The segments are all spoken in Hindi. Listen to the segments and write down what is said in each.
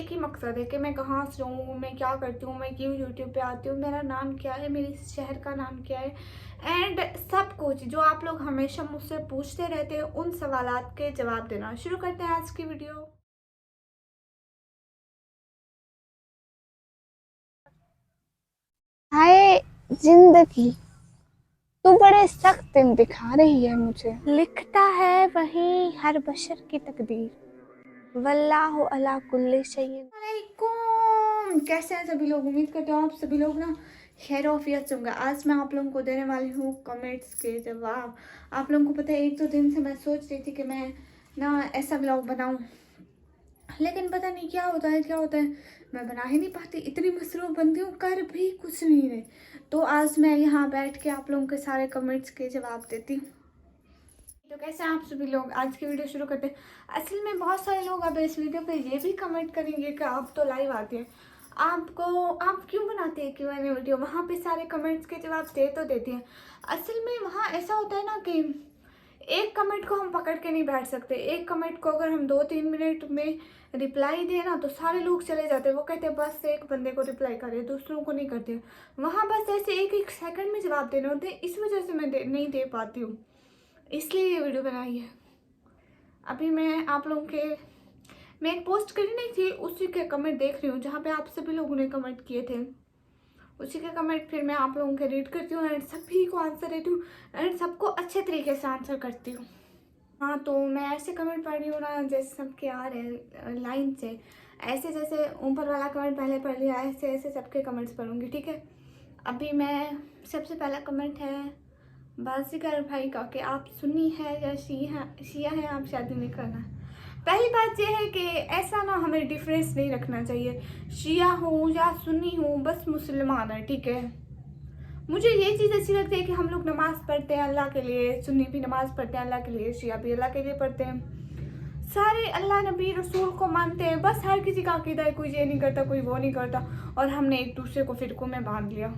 एक ही मकसद है कि मैं कहाँ से हूँ, मैं क्या करती हूँ, मैं क्यों यूट्यूब पे आती हूँ, मेरा नाम क्या है, मेरे शहर का नाम क्या है, एंड सब कुछ जो आप लोग हमेशा मुझसे पूछते रहते हैं उन सवालात के जवाब देना। शुरू करते हैं आज की वीडियो। हाय जिंदगी, तू बड़े सख्त दिन दिखा रही है मुझे। लिखता है वही हर बशर की तकदीर, वल्लाहु अला कुल्ली शैइन। वालेकुम, कैसे हैं सभी लोग? उम्मीद करते हो आप सभी लोग ना खैर ऑफियत होंगे। आज मैं आप लोगों को देने वाली हूँ कमेंट्स के जवाब। आप लोगों को पता है, एक दो दिन से मैं सोच रही थी कि मैं ना ऐसा व्लॉग बनाऊँ, लेकिन पता नहीं क्या होता है मैं बना ही नहीं पाती। इतनी मसरूफ बनती हूँ, कर भी कुछ नहीं रहे। तो आज मैं यहाँ बैठ के आप लोगों के सारे कमेंट्स के जवाब देती हूँ। तो कैसे हैं आप सभी लोग? आज की वीडियो शुरू करते हैं। असल में बहुत सारे लोग अब इस वीडियो पे ये भी कमेंट करेंगे कि आप तो लाइव आते हैं, आपको आप क्यों बनाते हैं Q&A वीडियो? वहाँ पे सारे कमेंट्स के जवाब दे तो देती हैं। असल में वहाँ ऐसा होता है ना कि एक कमेंट को हम पकड़ के नहीं बैठ सकते। एक कमेंट को अगर हम 2-3 मिनट में रिप्लाई दें ना, तो सारे लोग चले जाते हैं। वो कहते हैं बस एक बंदे को रिप्लाई करे, दूसरों को नहीं करते। वहाँ बस ऐसे एक एक सेकंड में जवाब देने होते हैं। इस वजह से मैं नहीं दे पाती हूँ, इसलिए ये वीडियो बनाई है। अभी मैं आप लोगों के मैं एक पोस्ट करी नहीं थी, उसी के कमेंट देख रही हूँ जहाँ पे आप सभी लोगों ने कमेंट किए थे। उसी के कमेंट फिर मैं आप लोगों के रीड करती हूँ एंड सभी को आंसर देती हूँ एंड सबको अच्छे तरीके से आंसर करती हूँ। हाँ, तो मैं ऐसे कमेंट पढ़ रही हूँ ना जैसे सबके आ रहे हैं लाइन से। ऐसे जैसे ऊपर वाला कमेंट पहले पढ़ लिया, ऐसे ऐसे सबके कमेंट्स पढ़ूंगी, ठीक है। अभी मैं सबसे पहला कमेंट है बाजीगर भाई का कि आप सुन्नी है या शिया है, आप शादी नहीं करना। पहली बात यह है कि ऐसा ना हमें डिफरेंस नहीं रखना चाहिए। शिया हूँ या सुन्नी हूँ, बस मुसलमान है, ठीक है। मुझे ये चीज़ अच्छी लगती है कि हम लोग नमाज़ पढ़ते हैं अल्लाह के लिए, सुन्नी भी नमाज़ पढ़ते हैं अल्लाह के लिए, शिया भी अल्लाह के लिए पढ़ते हैं। सारे अल्लाह नबी रसूल को मानते हैं। बस हर किसी का अकीदा है, कोई ये नहीं करता, कोई वो नहीं करता, और हमने एक दूसरे को फिरकों में बांध लिया।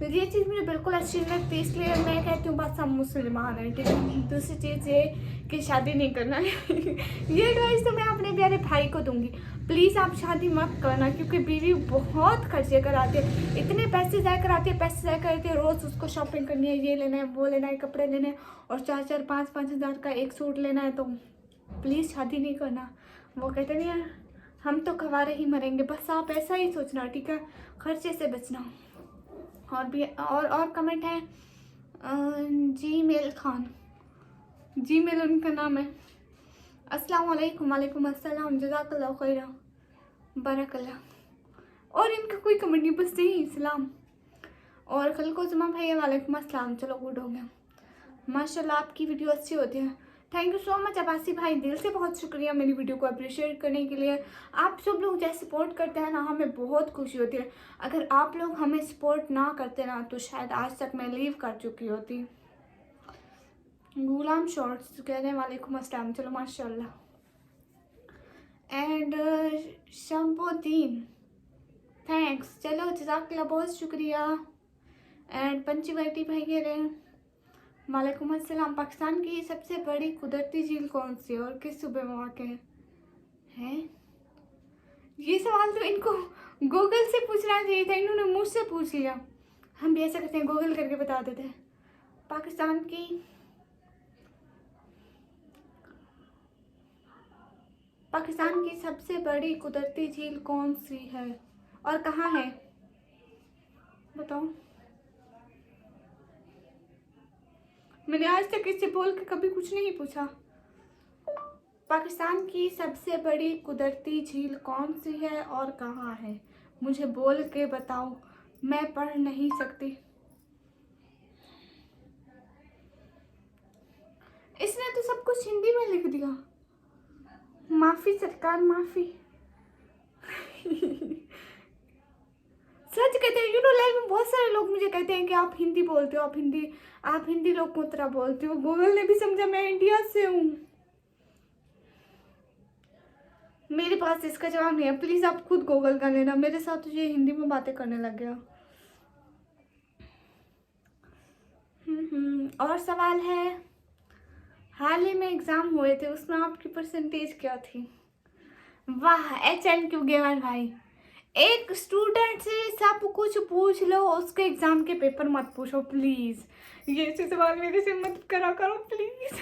ये चीज़ मुझे बिल्कुल अच्छी नहीं लगती, इसलिए मैं कहती हूँ बस हम मुसलमान हैं, ठीक है। दूसरी चीज़ ये कि शादी नहीं करना है ये एडवाइस तो मैं अपने प्यारे भाई को दूंगी। प्लीज़ आप शादी मत करना, क्योंकि बीवी बहुत खर्चे कराती है, इतने पैसे ज़ाया कराती है, पैसे ज़ाया करती है। रोज़ उसको शॉपिंग करनी है, ये लेना है, वो लेना है, कपड़े लेने हैं, और 4-4, 5-5 हज़ार का एक सूट लेना है। तो प्लीज़ शादी नहीं करना। वो कहते नहीं है हम तो कवारे ही मरेंगे, बस आप ऐसा ही सोचना, ठीक है, खर्चे से बचना। और भी और कमेंट है जी मेल खान, जी मेल उनका नाम है। अस्सलाम वालेकुम। वालेकुम अस्सलाम, जज़ाकल्लाह खैरा, बरकल्लाह। और इनका कोई कमेंट नहीं, बस यही सलाम। और कल को जुमा भाई, वालेकुम अस्सलाम, चलो गुड हो गया। माशाल्लाह आपकी वीडियो अच्छी होती है। Thank you so much Abbasi भाई, दिल से बहुत शुक्रिया मेरी वीडियो को अप्रिशिएट करने के लिए। आप सब लोग जैसे सपोर्ट करते हैं ना, हमें बहुत खुशी होती है। अगर आप लोग हमें सपोर्ट ना करते ना, तो शायद आज तक मैं लीव कर चुकी होती। गुलाम शॉर्ट्स कह रहे हैं वालेकुम अस्सलाम, चलो माशाल्लाह। एंड शम्बुद्दीन, थैंक्स, चलो जज़ाकल्लाह, बहुत शुक्रिया। एंड पंचवटी भाई कह रहे हैं वालेकुम अस्सलाम, पाकिस्तान की सबसे बड़ी कुदरती झील कौन सी है और किस सूबे में वाक़ है? ये सवाल तो इनको गूगल से पूछना चाहिए था, इन्होंने मुझसे पूछ लिया। हम भी ऐसा करते हैं, गूगल करके बता देते हैं। पाकिस्तान की सबसे बड़ी कुदरती झील कौन सी है और कहाँ है, बताओ। मैंने आज तक इससे बोल के कभी कुछ नहीं पूछा। पाकिस्तान की सबसे बड़ी कुदरती झील कौन सी है और कहाँ है, मुझे बोल के बताओ, मैं पढ़ नहीं सकती। इसने तो सब कुछ हिंदी में लिख दिया, माफ़ी सरकार, माफ़ी सच कहते हैं, लाइव में बहुत सारे लोग मुझे कहते हैं कि आप हिंदी बोलते हो, आप हिंदी लोग को तरह बोलते हो। गूगल ने भी समझा मैं इंडिया से हूँ। मेरे पास इसका जवाब नहीं है, प्लीज़ आप खुद गूगल कर लेना। मेरे साथ तो ये हिंदी में बातें करने लग गया। और सवाल है, हाल ही में एग्ज़ाम हुए थे, उसमें आपकी परसेंटेज क्या थी? वाह HNQ गेवर भाई, एक स्टूडेंट से सब कुछ पूछ लो, उसके एग्जाम के पेपर मत पूछो प्लीज। ये ऐसे सवाल मेरे से मत करा करो प्लीज।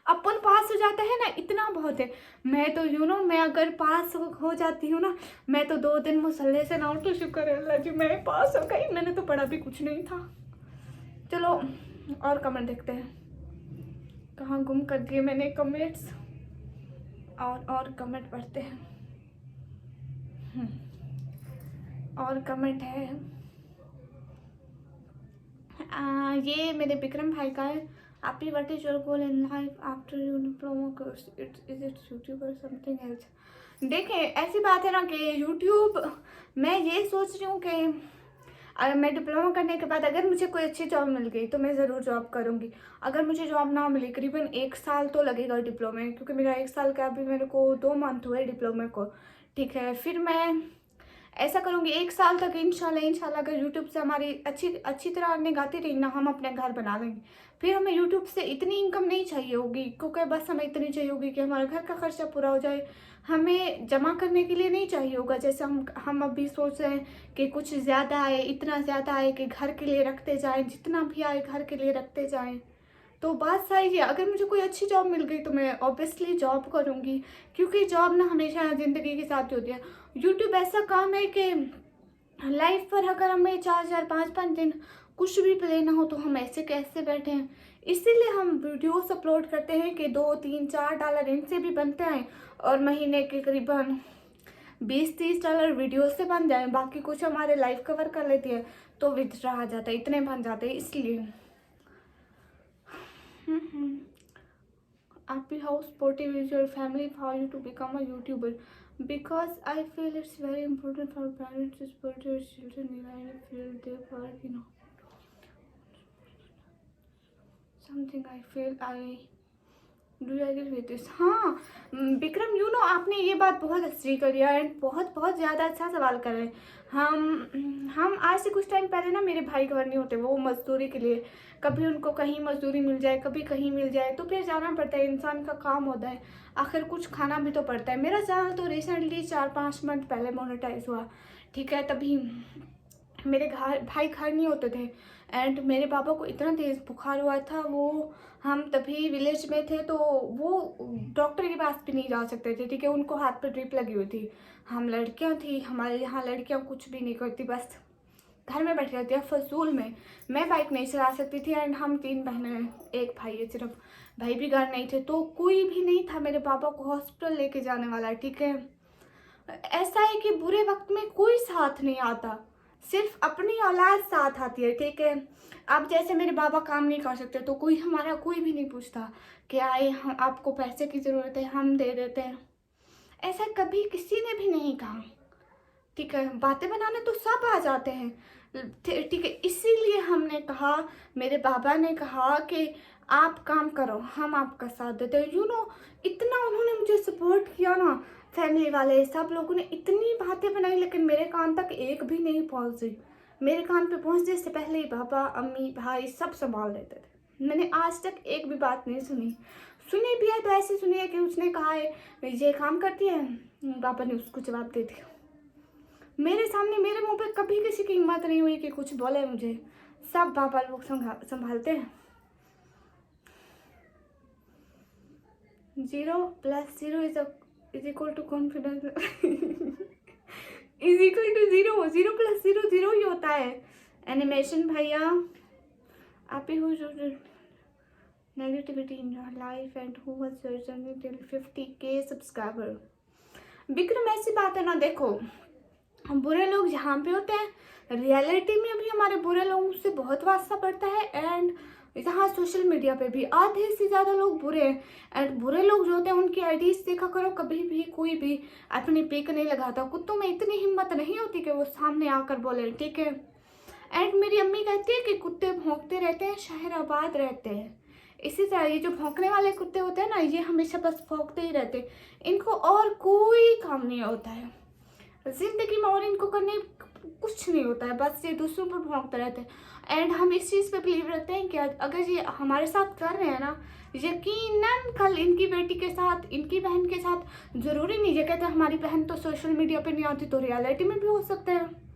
अपन पास हो जाता है ना, इतना बहुत है। मैं तो मैं अगर पास हो जाती हूँ ना, मैं तो 2 दिन मुसल्ले से ना उठो, शुक्र है अल्लाह जी मैं पास हो गई, मैंने तो पढ़ा भी कुछ नहीं था। चलो और कमेंट देखते हैं, कहाँ गुम कर दिए मैंने कमेंट्स। और कमेंट पढ़ते हैं। और कमेंट है ये मेरे विक्रम भाई का है। आपकी what is your goal in life after your diploma course, is it YouTube और समथिंग एल्स। देखें ऐसी बात है ना कि यूट्यूब, मैं ये सोच रही हूँ कि अगर मैं डिप्लोमा करने के बाद अगर मुझे कोई अच्छी जॉब मिल गई तो मैं ज़रूर जॉब करूँगी। अगर मुझे जॉब ना मिली, करीबन 1 साल तो लगेगा डिप्लोमे में, क्योंकि मेरा 1 साल का अभी मेरे को 2 मंथ हुए डिप्लोमे को, ठीक है। फिर मैं ऐसा करूँगी 1 साल तक इंशाल्लाह अगर यूट्यूब से हमारी अच्छी तरह अर्निंग आती रही ना, हम अपने घर बना लेंगे। फिर हमें यूट्यूब से इतनी इनकम नहीं चाहिए होगी, क्योंकि बस हमें इतनी चाहिए होगी कि हमारे घर का खर्चा पूरा हो जाए। हमें जमा करने के लिए नहीं चाहिए होगा, जैसे हम अभी सोच रहे हैं कि कुछ ज़्यादा आए, इतना ज़्यादा आए कि घर के लिए रखते जाएं, जितना भी आए घर के लिए रखते जाएं। तो बात सही है, अगर मुझे कोई अच्छी जॉब मिल गई तो मैं ऑब्वियसली जॉब करूँगी, क्योंकि जॉब ना हमेशा ज़िंदगी के साथ होती है। यूट्यूब ऐसा काम है कि लाइफ पर अगर हमें 4 5 दिन कुछ भी लेना हो तो हम ऐसे कैसे बैठे हैं। इसीलिए हम वीडियोस अपलोड करते हैं कि 2 3 4 डॉलर इनसे भी बनते हैं, और महीने के करीबन 20 30 डॉलर वीडियो से बन जाए, बाकी कुछ हमारे लाइफ कवर कर लेती है तो विथड्रॉ आ जाता है, इतने बन जाते हैं इसलिए। Happy how supportive is your family for you to become a YouTuber? Because I feel it's very important for parents to support their children even if they work, something I feel I do you agree with this? हाँ विक्रम, आपने ये बात बहुत अच्छी करी है एंड बहुत ज़्यादा अच्छा सवाल कर रहे हैं। हम आज से कुछ टाइम पहले ना, मेरे भाई घर नहीं होते, वो मजदूरी के लिए, कभी उनको कहीं मजदूरी मिल जाए, कभी कहीं मिल जाए, तो फिर जाना पड़ता है, इंसान का काम होता है, आखिर कुछ खाना भी तो पड़ता है। मेरा चैनल तो रिसेंटली 4 5 मंथ पहले मोनेटाइज हुआ, ठीक है। तभी मेरे भाई घर नहीं होते थे एंड मेरे पापा को इतना तेज़ बुखार हुआ था, वो हम तभी विलेज में थे तो वो डॉक्टर के पास भी नहीं जा सकते थे, ठीक है। उनको हाथ पे ड्रिप लगी हुई थी, हम लड़कियां थी, हमारे यहाँ लड़कियां कुछ भी नहीं करती, बस घर में बैठी रहती है फजूल में। मैं बाइक नहीं चला सकती थी एंड हम 3 बहनें हैं, 1 भाई है सिर्फ, भाई भी घर नहीं थे, तो कोई भी नहीं था मेरे पापा को हॉस्पिटल लेके जाने वाला, ठीक है। ऐसा है कि बुरे वक्त में कोई साथ नहीं आता, सिर्फ अपनी औलाद साथ आती है, ठीक है। अब जैसे मेरे बाबा काम नहीं कर सकते तो हमारा कोई भी नहीं पूछता कि आए हम, आपको पैसे की ज़रूरत है हम दे देते हैं, ऐसा कभी किसी ने भी नहीं कहा, ठीक है। बातें बनाने तो सब आ जाते हैं, ठीक है। इसीलिए हमने कहा, मेरे बाबा ने कहा कि आप काम करो हम आपका साथ देते हैं, इतना उन्होंने मुझे सपोर्ट किया ना, फैमिली वाले सब लोगों ने इतनी बातें बनाई, लेकिन मेरे कान तक एक भी नहीं पहुंची। मेरे कान पे पहुंचने से पहले ही पापा अम्मी भाई सब संभाल लेते थे, मैंने आज तक एक भी बात नहीं सुनी भी है तो ऐसे सुनी है कि उसने कहा है ये काम करती है, पापा ने उसको जवाब दे दिया। मेरे सामने मेरे मुंह पे कभी किसी की हिम्मत नहीं हुई कि कुछ बोले मुझे, सब पापा लोग संभालते हैं। 0 + 0 is equal to confidence is equal to 0 0 + 0 0 ही होता है। एनिमेशन भैया, आप ही हो जो negativity in your life and who was your journey till 50K subscriber. Vikram ऐसी बात है ना, देखो बुरे लोग जहाँ पे होते हैं, रियलिटी में भी हमारे बुरे लोगों से बहुत वास्ता पड़ता है एंड यहाँ सोशल मीडिया पे भी आधे से ज़्यादा लोग बुरे हैं एंड बुरे लोग जो होते हैं उनकी आईडीज देखा करो, कभी भी कोई भी अपनी पिक नहीं लगाता। कुत्तों में इतनी हिम्मत नहीं होती कि वो सामने आकर बोले, ठीक है। एंड मेरी अम्मी कहती है कि कुत्ते भौंकते रहते हैं शहर आबाद रहते हैं, इसी तरह ये जो भौंकने वाले कुत्ते होते हैं ना, ये हमेशा बस भौंकते ही रहते हैं, इनको और कोई काम नहीं होता है। ज़िंदगी में और इनको करने कुछ नहीं होता है, बस ये दूसरों पर भौंकते रहते हैं। एंड हम इस चीज़ पे बिलीव रखते हैं कि अगर ये हमारे साथ कर रहे हैं ना, यकीनन कल इनकी बेटी के साथ, इनकी बहन के साथ, ज़रूरी नहीं ये कहते हैं हमारी बहन तो सोशल मीडिया पे नहीं आती, तो रियलिटी में भी हो सकते हैं।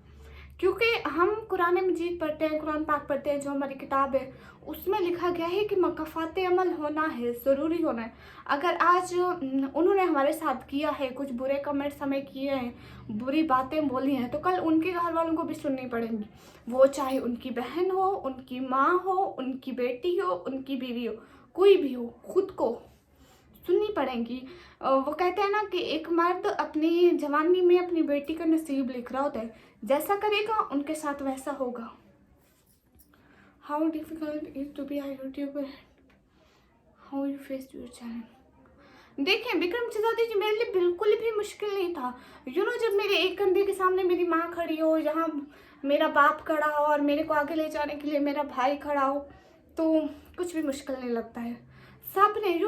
क्योंकि हम कुरान मजीद पढ़ते हैं, कुरान पाक पढ़ते हैं, जो हमारी किताब है उसमें लिखा गया है कि मकाफात अमल होना है, ज़रूरी होना है। अगर आज उन्होंने हमारे साथ किया है, कुछ बुरे कमेंट्स हमें किए हैं, बुरी बातें बोली हैं, तो कल उनके घर वालों को भी सुननी पड़ेंगी। वो चाहे उनकी बहन हो, उनकी माँ हो, उनकी बेटी हो, उनकी बीवी हो, कोई भी हो, खुद को सुननी पड़ेंगी। वो कहते हैं ना कि एक मर्द अपनी जवानी में अपनी बेटी का नसीब लिख रहा होता है, जैसा करेगा उनके साथ वैसा होगा। How difficult is to be a YouTuber, how you face your channel. देखिए विक्रम चजाती जी, मेरे लिए बिल्कुल भी मुश्किल नहीं था। जब मेरे एक कंधे के सामने मेरी माँ खड़ी हो, यहाँ मेरा बाप खड़ा हो और मेरे को आगे ले जाने के लिए मेरा भाई खड़ा हो, तो कुछ भी मुश्किल नहीं लगता है। सब ने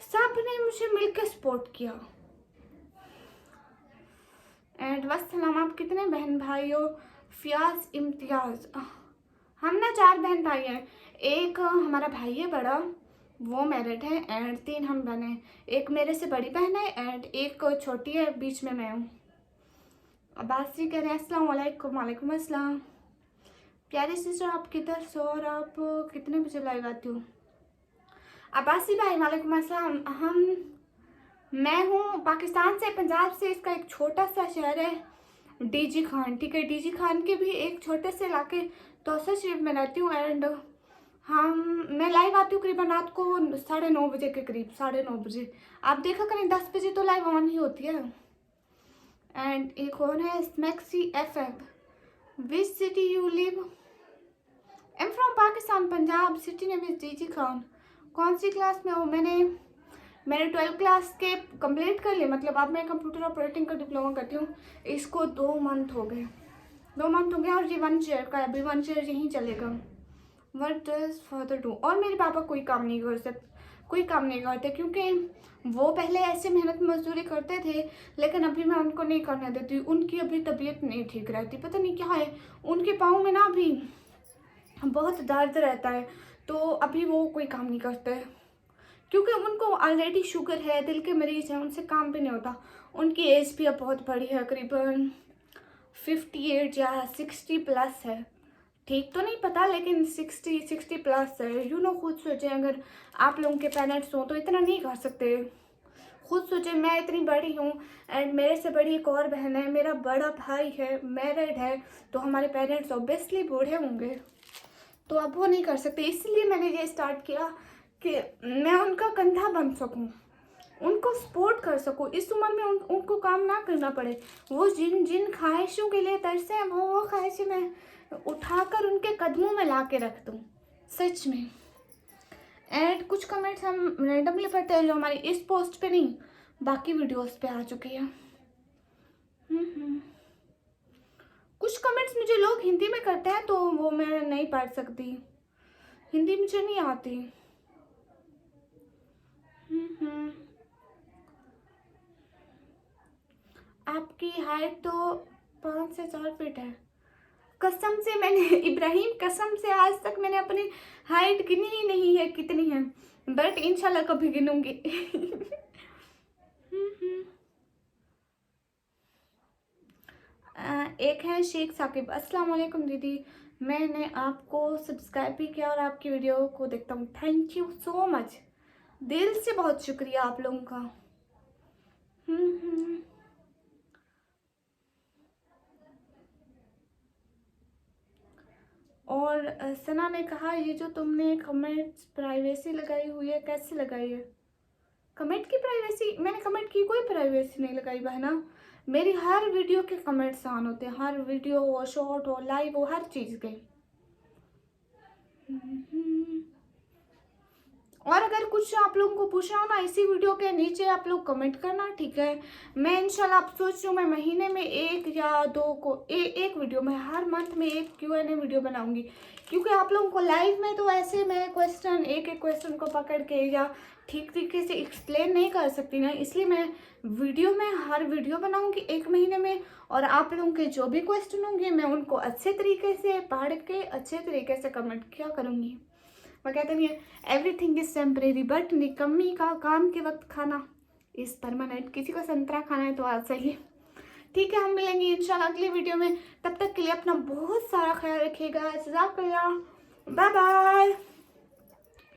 सब ने मुझे मिलकर सपोर्ट किया। एंड वस्सलाम। आप कितने बहन भाई हो? फियाज इम्तियाज। हम ना 4 बहन भाई हैं। एक हमारा भाई है बड़ा, वो मैरिड है, एंड 3 हम बहन। एक मेरे से बड़ी बहन है एंड एक छोटी है, बीच में मैं हूँ। अब्बासी कह रहे हैं अस्सलाम वालेकुम। वालेकुम अस्सलाम। प्यारे सिस्टर, आप किधर से हो और आप कितने बजे लाइव आती हो? अब्बासी भाई वालेकुम अस्सलाम। मैं हूँ पाकिस्तान से, पंजाब से। इसका एक छोटा सा शहर है डीजी खान, ठीक है। डीजी खान के भी एक छोटे से इलाके तौसा शरीफ में रहती हूँ। एंड मैं लाइव आती हूँ करीबन रात को 9:30 बजे के करीब, 9:30 बजे। आप देखा करें 10 बजे तो लाइव ऑन ही होती है। एंड एक और है स्मैक्सी FM। Which city you live? Am from Pakistan, Punjab. City name is DG Khan. कौन सी क्लास में हो? मैंने 12th क्लास के कंप्लीट कर लिए, मतलब अब मैं कंप्यूटर ऑपरेटिंग का डिप्लोमा करती हूँ। इसको 2 मंथ हो गए, 2 मंथ हो गए। और ये 1 ईयर का है, अभी 1 ईयर यहीं चलेगा। What does father do? और मेरे पापा कोई काम नहीं करते, क्योंकि वो पहले ऐसे मेहनत मजदूरी करते थे, लेकिन अभी मैं उनको नहीं करने देती। उनकी अभी तबीयत नहीं ठीक रहती, पता नहीं क्या है उनके पाँव में ना, अभी बहुत दर्द रहता है, तो अभी वो कोई काम नहीं करते, क्योंकि उनको ऑलरेडी शुगर है, दिल के मरीज हैं, उनसे काम भी नहीं होता। उनकी एज भी अब बहुत बड़ी है, करीबन 58 या 60 प्लस है। ठीक तो नहीं पता, लेकिन 60 प्लस है। खुद सोचें, अगर आप लोगों के पेरेंट्स हों तो इतना नहीं कर सकते। खुद सोचें, मैं इतनी बड़ी हूँ एंड मेरे से बड़ी एक और बहन है, मेरा बड़ा भाई है, मैरिड है, तो हमारे पेरेंट्स ऑब्वियसली बूढ़े होंगे, तो अब वो नहीं कर सकते। इसलिए मैंने ये स्टार्ट किया कि मैं उनका कंधा बन सकूं, उनको सपोर्ट कर सकूं, इस उम्र में उनको काम ना करना पड़े। वो जिन ख्वाहिशों के लिए तरसे हैं, वो ख्वाहिशें मैं उठाकर उनके कदमों में ला के रख दूँ, सच में। एंड कुछ कमेंट्स हम रैंडमली पढ़ते हैं, जो हमारी इस पोस्ट पे नहीं, बाकी वीडियोस पे आ चुकी है। कुछ कमेंट्स मुझे लोग हिंदी में करते हैं, तो वो मैं नहीं पढ़ सकती, हिंदी मुझे नहीं आती। आपकी हाइट तो 5 से 4 फीट है। कसम से मैंने इब्राहिम, कसम से आज तक मैंने अपनी हाइट गिनी ही नहीं है कितनी है, बट इंशाल्लाह कभी गिनूंगी। एक है शेख साकिब। अस्सलाम वालेकुम दीदी, मैंने आपको सब्सक्राइब भी किया और आपकी वीडियो को देखता हूँ। थैंक यू सो मच, दिल से बहुत शुक्रिया आप लोगों का। और सना ने कहा, ये जो तुमने कमेंट्स प्राइवेसी लगाई हुई है, कैसे लगाई है? कमेंट की प्राइवेसी? मैंने कमेंट की कोई प्राइवेसी नहीं लगाई बहना। मेरी हर वीडियो के कमेंट्स ऑन होते हैं, हर वीडियो हो, शॉर्ट हो, लाइव हो, हर चीज़ के। और अगर कुछ आप लोगों को पूछना हो ना इसी वीडियो के नीचे आप लोग कमेंट करना, ठीक है। मैं इंशाल्लाह आप सोच रही हूँ मैं महीने में एक या दो को एक वीडियो, मैं हर मंथ में एक Q&A वीडियो बनाऊंगी, क्योंकि आप लोगों को लाइव में तो ऐसे मैं क्वेश्चन एक क्वेश्चन को पकड़ के या ठीक तरीके से एक्सप्लेन नहीं कर सकती ना, इसलिए मैं वीडियो में हर वीडियो बनाऊंगी एक महीने में, और आप लोगों के जो भी क्वेश्चन होंगे मैं उनको अच्छे तरीके से पढ़ के अच्छे तरीके से कमेंट किया करूँगी। मैं कहते नहीं है एवरीथिंग इज टेम्परेरी, बट निकम्मी का काम के वक्त खाना इज परमानेंट। किसी को संतरा खाना है तो आज सही, ठीक है। हम मिलेंगे इंशाल्लाह अगली वीडियो में, तब तक के लिए अपना बहुत सारा ख्याल रखिएगा। जज़ाकल्लाह, बाय बाय।